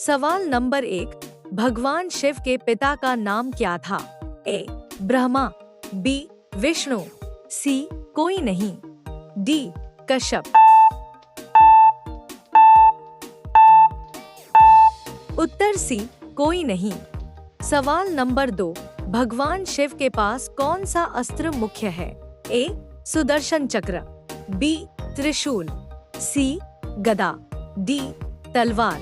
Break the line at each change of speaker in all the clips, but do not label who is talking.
सवाल नंबर 1, भगवान शिव के पिता का नाम क्या था? ए. ब्रह्मा, बी. विष्णु, सी. कोई नहीं, डी. कश्यप। उत्तर सी. कोई नहीं। सवाल नंबर 2, भगवान शिव के पास कौन सा अस्त्र मुख्य है? ए. सुदर्शन चक्र, बी. त्रिशूल, सी. गदा, डी. तलवार।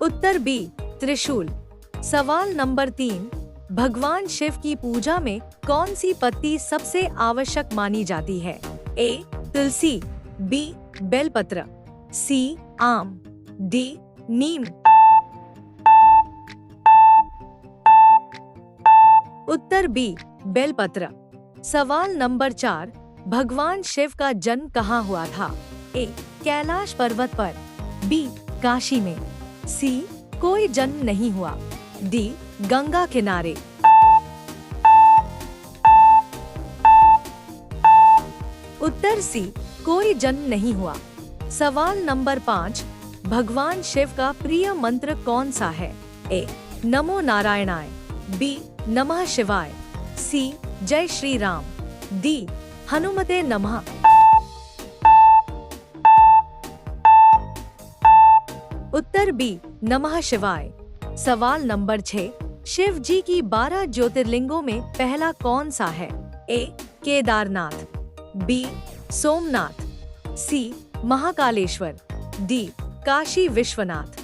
उत्तर बी. त्रिशूल। सवाल नंबर 3, भगवान शिव की पूजा में कौन सी पत्ती सबसे आवश्यक मानी जाती है? ए. तुलसी, बी. बेलपत्र, सी. आम, डी. नीम। उत्तर बी. बेलपत्र। सवाल नंबर 4, भगवान शिव का जन्म कहाँ हुआ था? ए. कैलाश पर्वत पर, बी. काशी में, सी. कोई जन्म नहीं हुआ, डी. गंगा किनारे। उत्तर सी. कोई जन्म नहीं हुआ। सवाल नंबर 5, भगवान शिव का प्रिय मंत्र कौन सा है? ए. नमो नारायणाय, बी. नमः शिवाय, सी. जय श्री राम, डी. हनुमते नमः। उत्तर बी. नमः शिवाय। सवाल नंबर 6, शिव जी की 12 ज्योतिर्लिंगों में पहला कौन सा है? ए. केदारनाथ, बी. सोमनाथ, सी. महाकालेश्वर, डी. काशी विश्वनाथ।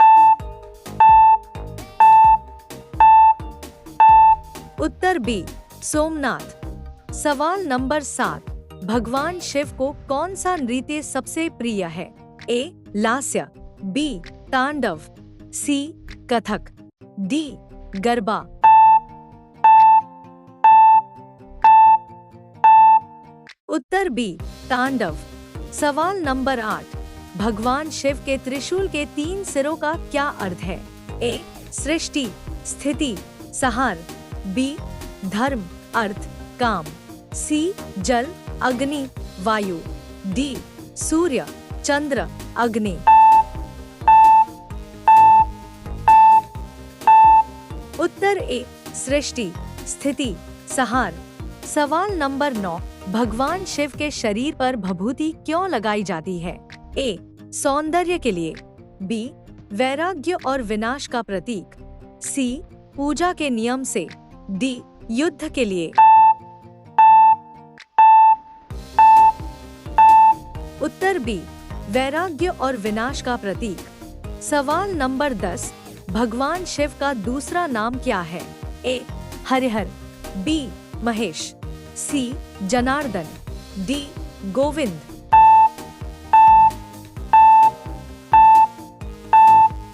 उत्तर बी. सोमनाथ। सवाल नंबर 7, भगवान शिव को कौन सा नृत्य सबसे प्रिय है? ए. लास्य, बी. तांडव, सी. कथक, डी. गरबा। उत्तर बी. तांडव। सवाल नंबर 8, भगवान शिव के त्रिशूल के 3 सिरों का क्या अर्थ है? ए. सृष्टि, स्थिति, संहार, बी. धर्म, अर्थ, काम, सी. जल, अग्नि, वायु, डी. सूर्य, चंद्र, अग्नि। उत्तर ए. सृष्टि, स्थिति, संहार। सवाल नंबर 9, भगवान शिव के शरीर पर भभूति क्यों लगाई जाती है? ए. सौंदर्य के लिए, बी. वैराग्य और विनाश का प्रतीक, सी. पूजा के नियम से, डी. युद्ध के लिए। उत्तर बी. वैराग्य और विनाश का प्रतीक। सवाल नंबर 10, भगवान शिव का दूसरा नाम क्या है? ए. हरिहर, बी. महेश, सी. जनार्दन, डी. गोविंद।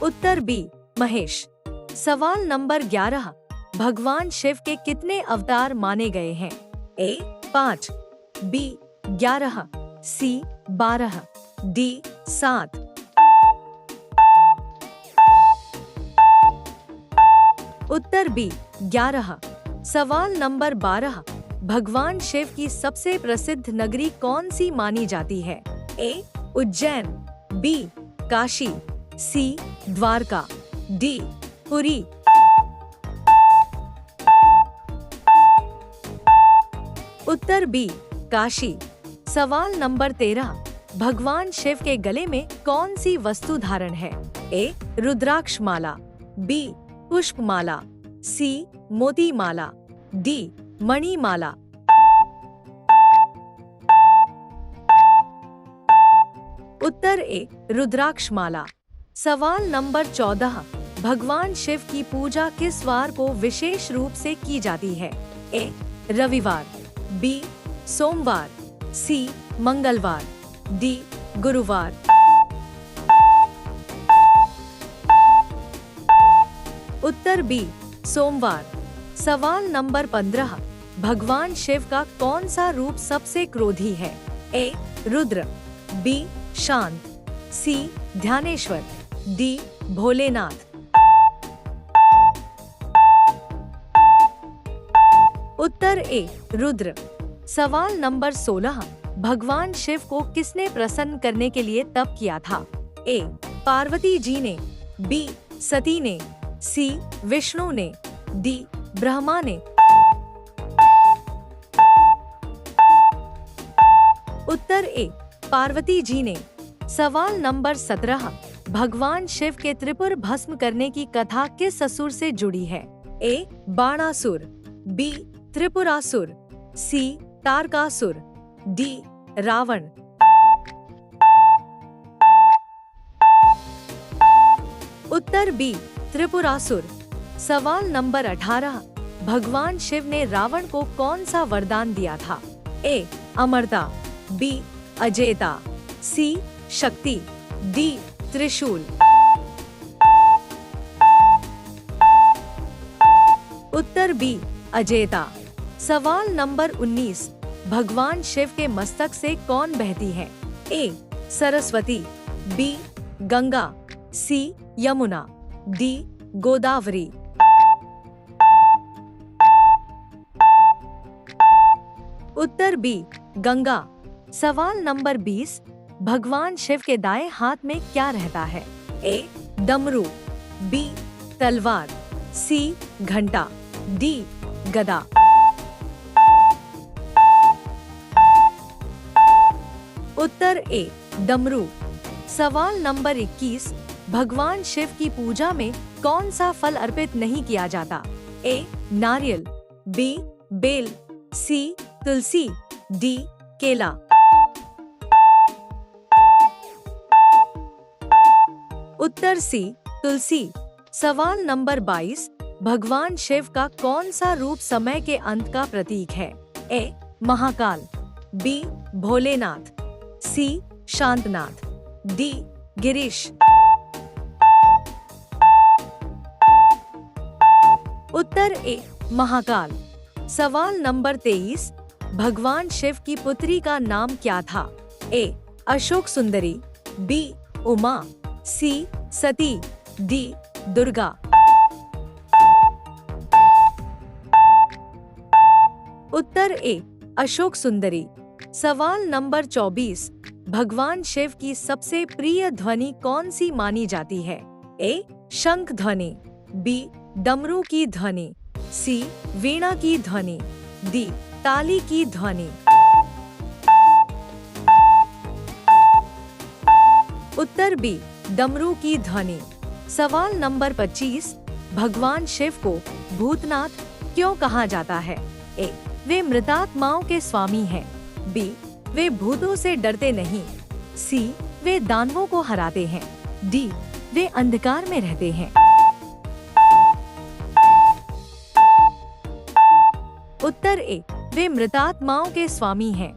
उत्तर बी. महेश। सवाल नंबर 11, भगवान शिव के कितने अवतार माने गए हैं? ए. 5, बी. 11, सी. 12, डी. 7। उत्तर बी. 11। सवाल नंबर 12, भगवान शिव की सबसे प्रसिद्ध नगरी कौन सी मानी जाती है? ए. उज्जैन, बी. काशी, सी. द्वारका, डी. पुरी। उत्तर बी. काशी। सवाल नंबर 13, भगवान शिव के गले में कौन सी वस्तु धारण है? ए. रुद्राक्ष माला, बी. पुष्प माला, सी. मोती माला, डी. मणि माला। उत्तर ए. रुद्राक्ष माला। सवाल नंबर 14, भगवान शिव की पूजा किस वार को विशेष रूप से की जाती है? ए. रविवार, बी. सोमवार, सी. मंगलवार, डी. गुरुवार। उत्तर बी. सोमवार। सवाल नंबर 15, भगवान शिव का कौन सा रूप सबसे क्रोधी है? ए. रुद्र, बी. शांत, सी. ध्यानेश्वर, डी. भोलेनाथ। उत्तर ए. रुद्र। सवाल नंबर 16, भगवान शिव को किसने प्रसन्न करने के लिए तप किया था? ए. पार्वती जी ने, बी. सती ने, सी. विष्णु ने, डी. ब्रह्मा ने। उत्तर ए. पार्वती जी ने। सवाल नंबर 17, भगवान शिव के त्रिपुर भस्म करने की कथा किस असुर से जुड़ी है? ए. बाणासुर, बी. त्रिपुरासुर, सी. तारकासुर, डी. रावण। उत्तर बी. त्रिपुरासुर। सवाल नंबर 18, भगवान शिव ने रावण को कौन सा वरदान दिया था? ए. अमरता, बी. अजेयता, सी. शक्ति, डी. त्रिशूल। उत्तर बी. अजेयता। सवाल नंबर 19, भगवान शिव के मस्तक से कौन बहती है? ए. सरस्वती, बी. गंगा, सी. यमुना, डी. गोदावरी। उत्तर बी. गंगा। सवाल नंबर 20, भगवान शिव के दाएं हाथ में क्या रहता है? ए. डमरू, बी. तलवार, सी. घंटा, डी. गदा। उत्तर ए. डमरू। सवाल नंबर 21, भगवान शिव की पूजा में कौन सा फल अर्पित नहीं किया जाता? ए. नारियल, बी. बेल, सी. तुलसी, डी. केला। उत्तर सी. तुलसी। सवाल नंबर 22, भगवान शिव का कौन सा रूप समय के अंत का प्रतीक है? ए. महाकाल, बी. भोलेनाथ, सी. शांतनाथ, डी. गिरीश। उत्तर ए. महाकाल। सवाल नंबर 23, भगवान शिव की पुत्री का नाम क्या था? ए. अशोक सुंदरी, बी. उमा, सी. सती, डी. दुर्गा। उत्तर ए. अशोक सुंदरी। सवाल नंबर 24, भगवान शिव की सबसे प्रिय ध्वनि कौन सी मानी जाती है? ए. शंख ध्वनि, बी. डमरू की ध्वनि, सी. वीणा की ध्वनि, डी. ताली की ध्वनि। उत्तर बी. डमरू की ध्वनि। सवाल नंबर 25, भगवान शिव को भूतनाथ क्यों कहा जाता है? ए. वे मृतात्माओं के स्वामी हैं, बी. वे भूतों से डरते नहीं, सी. वे दानवों को हराते हैं, डी. वे अंधकार में रहते हैं। उत्तर ए. वे मृतात्माओं के स्वामी हैं।